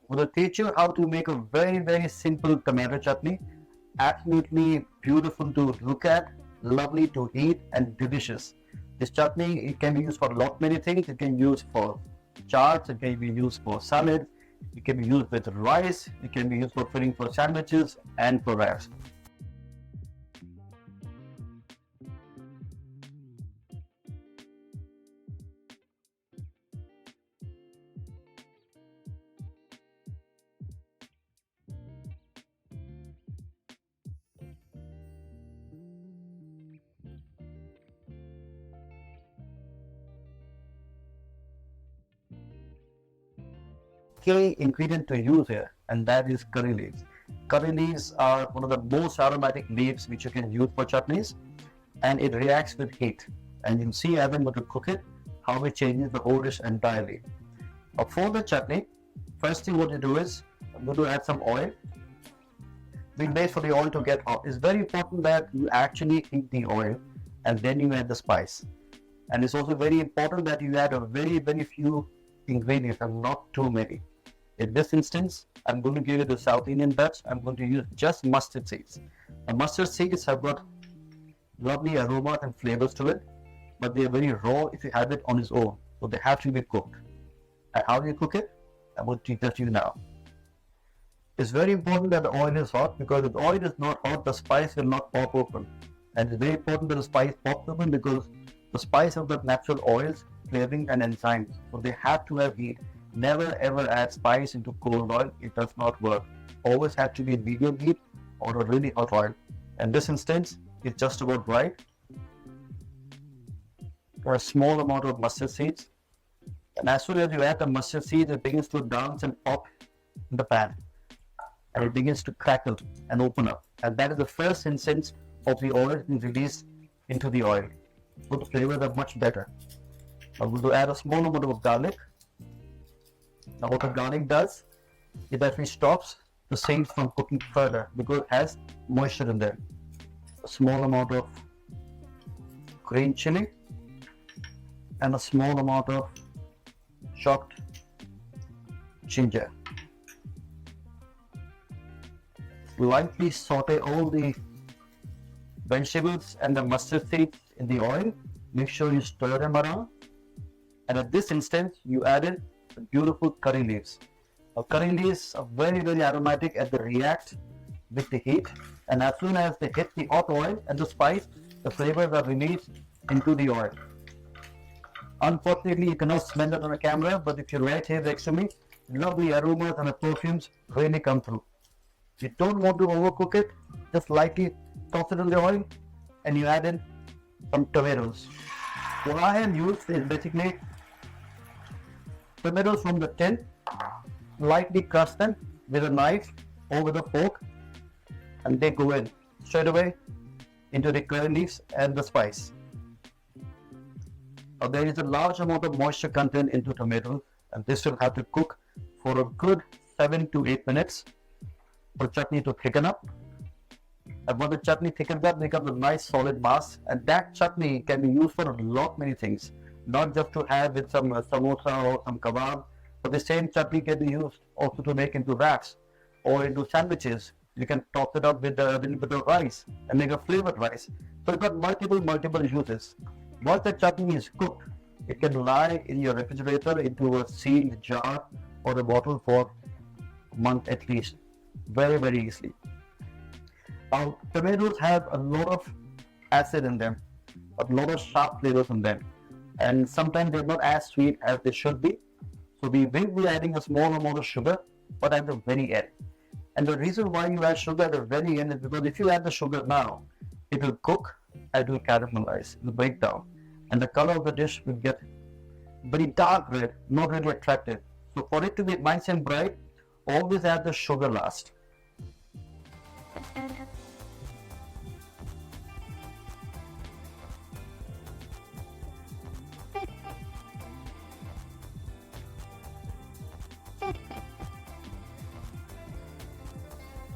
I'm going to teach you how to make a very simple tomato chutney. Absolutely beautiful to look at, lovely to eat, and delicious. This chutney, it can be used for many things. It can be used for chaats, it can be used for salads, it can be used with rice, it can be used for filling for sandwiches and for wraps. Key ingredient to use here, and that is curry leaves. Curry leaves are one of the most aromatic leaves which you can use for chutneys, and it reacts with heat. And you'll see as I'm going to cook it, how it changes the whole dish entirely. For the chutney, first thing what you do is, I'm going to add some oil. We wait for the oil to get hot. It's very important that you actually heat the oil and then you add the spice. And it's also very important that you add a very few ingredients and not too many. In this instance, I'm going to give it the South Indian touch. I'm going to use just mustard seeds. The mustard seeds have got lovely aromas and flavors to it, but they are very raw if you have it on its own. So they have to be cooked. And how do you cook it? I'm going to teach you now. It's very important that the oil is hot, because if the oil is not hot, the spice will not pop open. And it's very important that the spice pops open, because the spice of the natural oils, flavoring and enzymes, so they have to have heat. Never ever add spice into cold oil. It does not work. Always have to be in medium heat or a really hot oil. In this instance, it's just about right. For a small amount of mustard seeds. And as soon as you add the mustard seeds, it begins to dance and pop in the pan. And it begins to crackle and open up. And that is the first instance of the oil being released into the oil. So the flavors are much better. I'm going to add a small amount of garlic. Now what the garlic does, it actually stops the seeds from cooking further, because it has moisture in there. A small amount of green chili and a small amount of chopped ginger. Lightly saute all the vegetables and the mustard seeds in the oil. Make sure you stir them around. And at this instance, you added beautiful curry leaves. Now, curry leaves are very aromatic as they react with the heat. And as soon as they hit the hot oil and the spice, the flavors are released into the oil. Unfortunately, you cannot smell it on the camera, but if you're right here next to me, lovely aromas and the perfumes really come through. You don't want to overcook it, just lightly toss it in the oil and you add in some tomatoes. What I have used is basically tomatoes from the tin, lightly crush them with a knife or with a fork, and they go in straight away into the curry leaves and the spice. Now there is a large amount of moisture content into tomatoes, and this will have to cook for a good 7 to 8 minutes for chutney to thicken up. And when the chutney thickens up, becomes a nice solid mass, and that chutney can be used for many things, not just to have with some samosa or some kebab, but the same chutney can be used also to make into wraps or into sandwiches. You can top it up with a little bit of rice and make a flavored rice. So it's got multiple uses. Once the chutney is cooked, it can lie in your refrigerator into a sealed jar or a bottle for a month at least, very easily. Now, tomatoes have a lot of acid in them, a lot of sharp flavors in them, and sometimes they're not as sweet as they should be. So we will be adding a small amount of sugar, but at the very end. And the reason why you add sugar at the very end is because if you add the sugar now, it will cook and it will caramelize, it will break down, and the color of the dish will get very dark red, not really attractive. So for it to be nice and bright, always add the sugar last.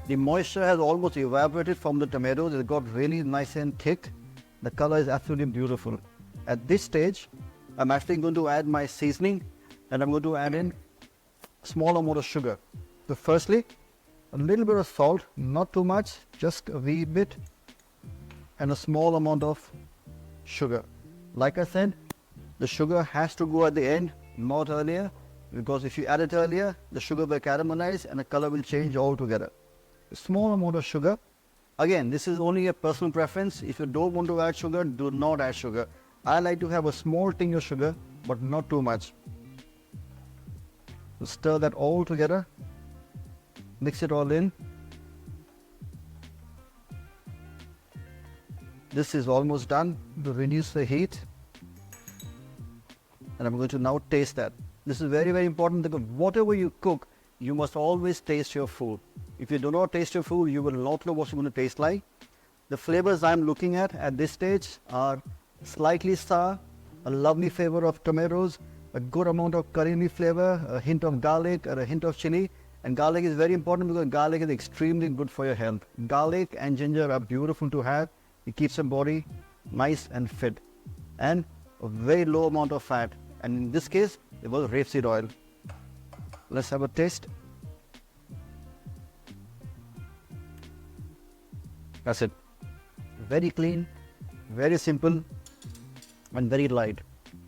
The moisture has almost evaporated from the tomatoes. It got really nice and thick. The color is absolutely beautiful. At this stage, I'm actually going to add my seasoning, and I'm going to add in small amount of sugar. So firstly, a little bit of salt, not too much, just a wee bit, and a small amount of sugar. Like I said, the sugar has to go at the end, not earlier, because if you add it earlier, the sugar will caramelize and the color will change altogether. A small amount of sugar. Again, this is only a personal preference. If you don't want to add sugar, do not add sugar. I like to have a small tinge of sugar, but not too much. So stir that all together. Mix it all in. This is almost done. To reduce the heat. And I'm going to now taste that. This is very, very important because whatever you cook, you must always taste your food. If you do not taste your food, you will not know what it's going to taste like. The flavors I'm looking at this stage are slightly sour, a lovely flavor of tomatoes, a good amount of curry leaf flavor, a hint of garlic or a hint of chili. And garlic is very important because garlic is extremely good for your health. Garlic and ginger are beautiful to have. It keeps your body nice and fit. And a very low amount of fat. And in this case, it was rapeseed oil. Let's have a taste. That's it. Very clean, very simple, and very light.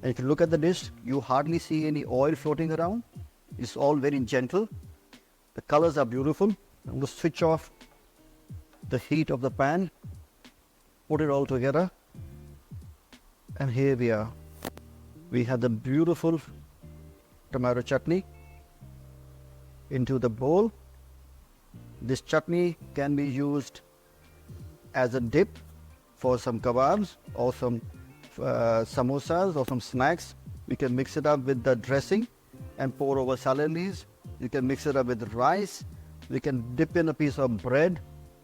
And if you look at the dish, you hardly see any oil floating around. It's all very gentle. The colors are beautiful. I'm going to switch off the heat of the pan, put it all together, and here we are. We have the beautiful tomato chutney into the bowl. This chutney can be used as a dip for some kebabs or some samosas or some snacks. We can mix it up with the dressing and pour over salad leaves. You can mix it up with rice. We can dip in a piece of bread,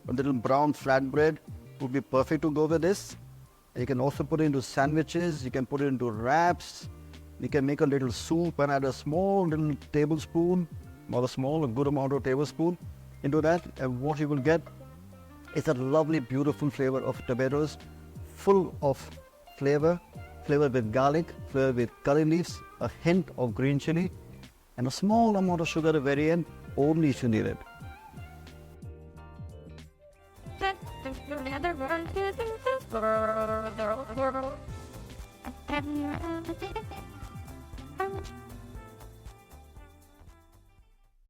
a little brown flat bread would be perfect to go with this. You can also put it into sandwiches. You can put it into wraps. You can make a little soup and add a small little tablespoon, not a small, a good amount of tablespoon into that. And what you will get is a lovely, beautiful flavor of tomatoes, full of flavor with garlic, flavor with curry leaves, a hint of green chili, and a small amount of sugar at the very end, only if you need it.